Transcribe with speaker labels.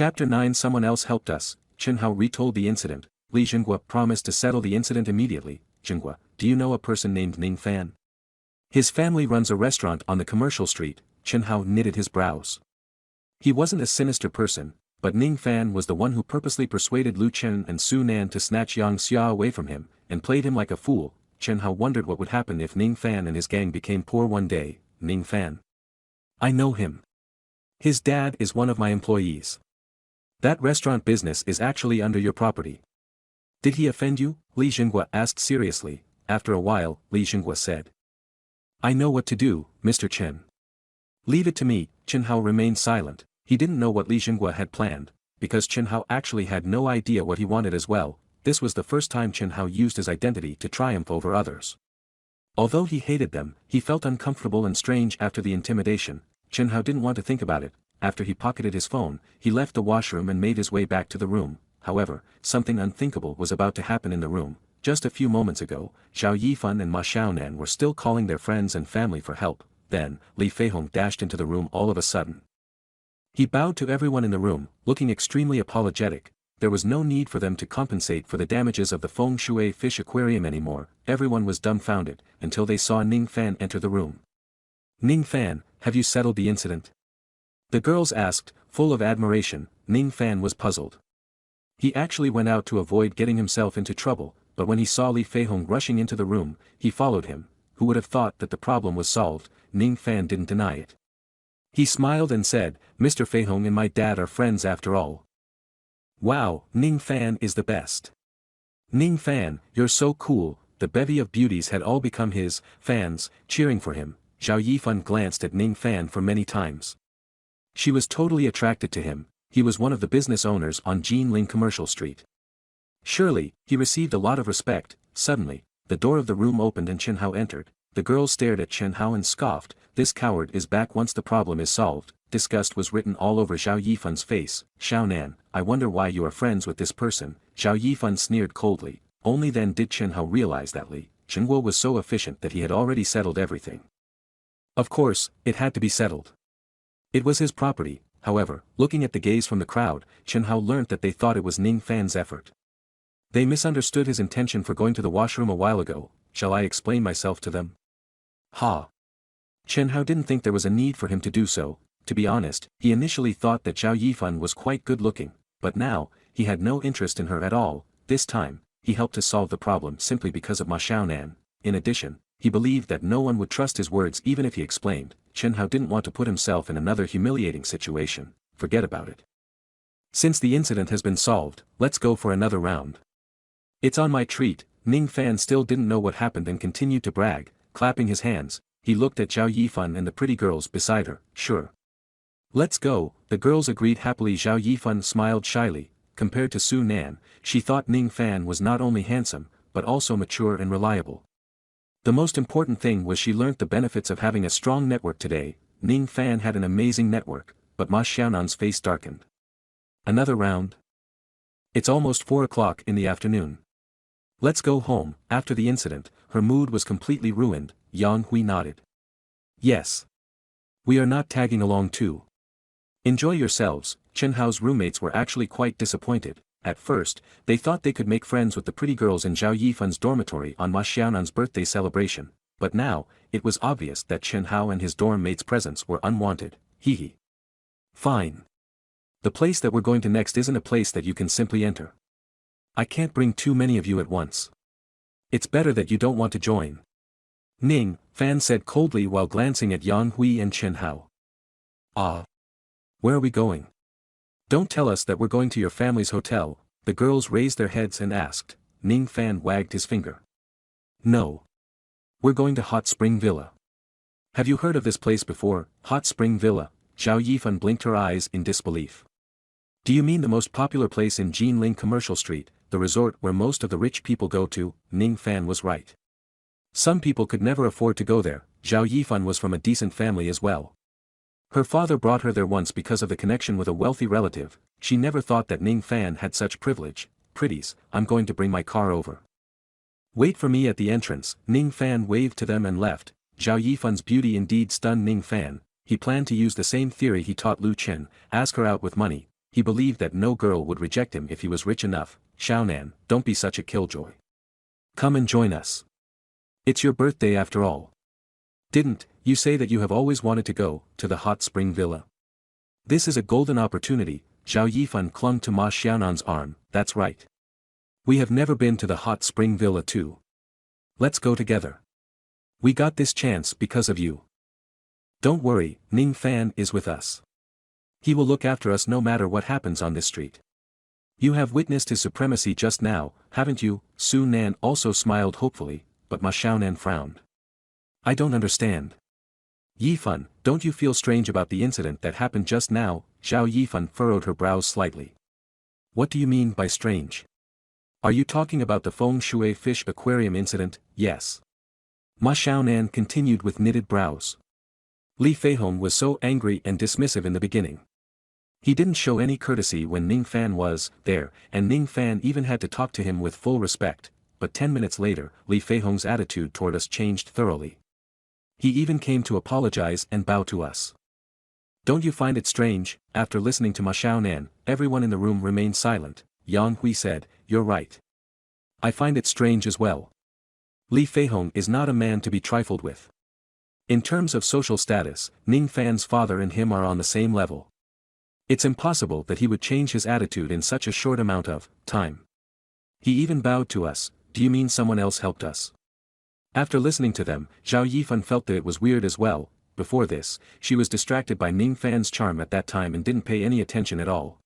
Speaker 1: Chapter 9 Someone else helped us. Chen Hao retold the incident. Li Jinghua promised to settle the incident immediately. Jinghua, do you know a person named Ning Fan? His family runs a restaurant on the commercial street. Chen Hao knitted his brows. He wasn't a sinister person, but Ning Fan was the one who purposely persuaded Lu Chen and Su Nan to snatch Yang Xia away from him, and played him like a fool. Chen Hao wondered what would happen if Ning Fan and his gang became poor one day. Ning Fan. I know him. His dad is one of my employees. That restaurant business is actually under your property. Did he offend you? Li Jinghua asked seriously. After a while, Li Jinghua said. I know what to do, Mr. Chen. Leave it to me. Chen Hao remained silent. He didn't know what Li Jinghua had planned, because Chen Hao actually had no idea what he wanted as well. This was the first time Chen Hao used his identity to triumph over others. Although he hated them, he felt uncomfortable and strange after the intimidation. Chen Hao didn't want to think about it. After he pocketed his phone, he left the washroom and made his way back to the room. However, something unthinkable was about to happen in the room. Just a few moments ago, Zhao Yifan and Ma Xiaonan were still calling their friends and family for help. Then, Li Feihong dashed into the room all of a sudden. He bowed to everyone in the room, looking extremely apologetic. There was no need for them to compensate for the damages of the Feng Shui fish aquarium anymore. Everyone was dumbfounded, until they saw Ning Fan enter the room. Ning Fan, have you settled the incident? The girls asked, full of admiration. Ning Fan was puzzled. He actually went out to avoid getting himself into trouble, but when he saw Li Feihong rushing into the room, he followed him. Who would have thought that the problem was solved? Ning Fan didn't deny it. He smiled and said, Mr. Feihong and my dad are friends after all. Wow, Ning Fan is the best. Ning Fan, you're so cool. The bevy of beauties had all become his fans, cheering for him. Zhao Yifan glanced at Ning Fan for many times. She was totally attracted to him. He was one of the business owners on Jinling Commercial Street. Surely, he received a lot of respect. Suddenly, the door of the room opened and Chen Hao entered. The girls stared at Chen Hao and scoffed. This coward is back once the problem is solved. Disgust was written all over Zhao Yifan's face. Xiaonan, I wonder why you are friends with this person. Zhao Yifan sneered coldly. Only then did Chen Hao realize that Li Jinghua was so efficient that he had already settled everything. Of course, it had to be settled. It was his property. However, looking at the gaze from the crowd, Chen Hao learnt that they thought it was Ning Fan's effort. They misunderstood his intention for going to the washroom a while ago. Shall I explain myself to them? Ha! Chen Hao didn't think there was a need for him to do so. To be honest, he initially thought that Zhao Yifan was quite good looking, but now, he had no interest in her at all. This time, he helped to solve the problem simply because of Ma Xiaonan. In addition, he believed that no one would trust his words even if he explained. Chen Hao didn't want to put himself in another humiliating situation. Forget about it. Since the incident has been solved, let's go for another round. It's on my treat. Ning Fan still didn't know what happened and continued to brag, clapping his hands. He looked at Zhao Yifan and the pretty girls beside her. Sure. Let's go. The girls agreed happily. Zhao Yifan smiled shyly. Compared to Su Nan, she thought Ning Fan was not only handsome, but also mature and reliable. The most important thing was she learnt the benefits of having a strong network today. Ning Fan had an amazing network, but Ma Xiaonan's face darkened. Another round? It's almost 4 o'clock in the afternoon. Let's go home. After the incident, her mood was completely ruined. Yang Hui nodded. Yes. We are not tagging along too. Enjoy yourselves. Chen Hao's roommates were actually quite disappointed. At first, they thought they could make friends with the pretty girls in Zhao Yifan's dormitory on Ma Xiaonan's birthday celebration, but now, it was obvious that Chen Hao and his dorm mates' presence were unwanted. Hee. Fine. The place that we're going to next isn't a place that you can simply enter. I can't bring too many of you at once. It's better that you don't want to join. Ning Fan said coldly while glancing at Yang Hui and Chen Hao. Ah. Where are we going? Don't tell us that we're going to your family's hotel. The girls raised their heads and asked. Ning Fan wagged his finger. No. We're going to Hot Spring Villa. Have you heard of this place before? Hot Spring Villa. Zhao Yifan blinked her eyes in disbelief. Do you mean the most popular place in Jinling Commercial Street, the resort where most of the rich people go to? Ning Fan was right. Some people could never afford to go there. Zhao Yifan was from a decent family as well. Her father brought her there once because of the connection with a wealthy relative. She never thought that Ning Fan had such privilege. Pretties, I'm going to bring my car over. Wait for me at the entrance. Ning Fan waved to them and left. Zhao Yifan's beauty indeed stunned Ning Fan. He planned to use the same theory he taught Lu Chen, ask her out with money. he believed that no girl would reject him if he was rich enough. Xiaonan, don't be such a killjoy. Come and join us. It's your birthday after all. Didn't you say that you have always wanted to go to the hot spring villa? This is a golden opportunity. Zhao Yifan clung to Ma Xiaonan's arm. That's right. We have never been to the hot spring villa too. Let's go together. We got this chance because of you. Don't worry, Ning Fan is with us. He will look after us no matter what happens on this street. You have witnessed his supremacy just now, haven't you? Su Nan also smiled hopefully, but Ma Xiaonan frowned. I don't understand. Yifan, don't you feel strange about the incident that happened just now? Zhao Yifan furrowed her brows slightly. What do you mean by strange? Are you talking about the feng shui fish aquarium incident? Yes. Ma Xiaonan continued with knitted brows. Li Feihong was so angry and dismissive in the beginning. He didn't show any courtesy when Ning Fan was there, and Ning Fan even had to talk to him with full respect, but 10 minutes later, Li Feihong's attitude toward us changed thoroughly. He even came to apologize and bow to us. Don't you find it strange? After listening to Ma Xiaonan, everyone in the room remained silent. Yang Hui said, you're right. I find it strange as well. Li Feihong is not a man to be trifled with. In terms of social status, Ning Fan's father and him are on the same level. It's impossible that he would change his attitude in such a short amount of time. He even bowed to us. Do you mean someone else helped us? After listening to them, Zhao Yifan felt that it was weird as well. Before this, she was distracted by Ning Fan's charm at that time and didn't pay any attention at all.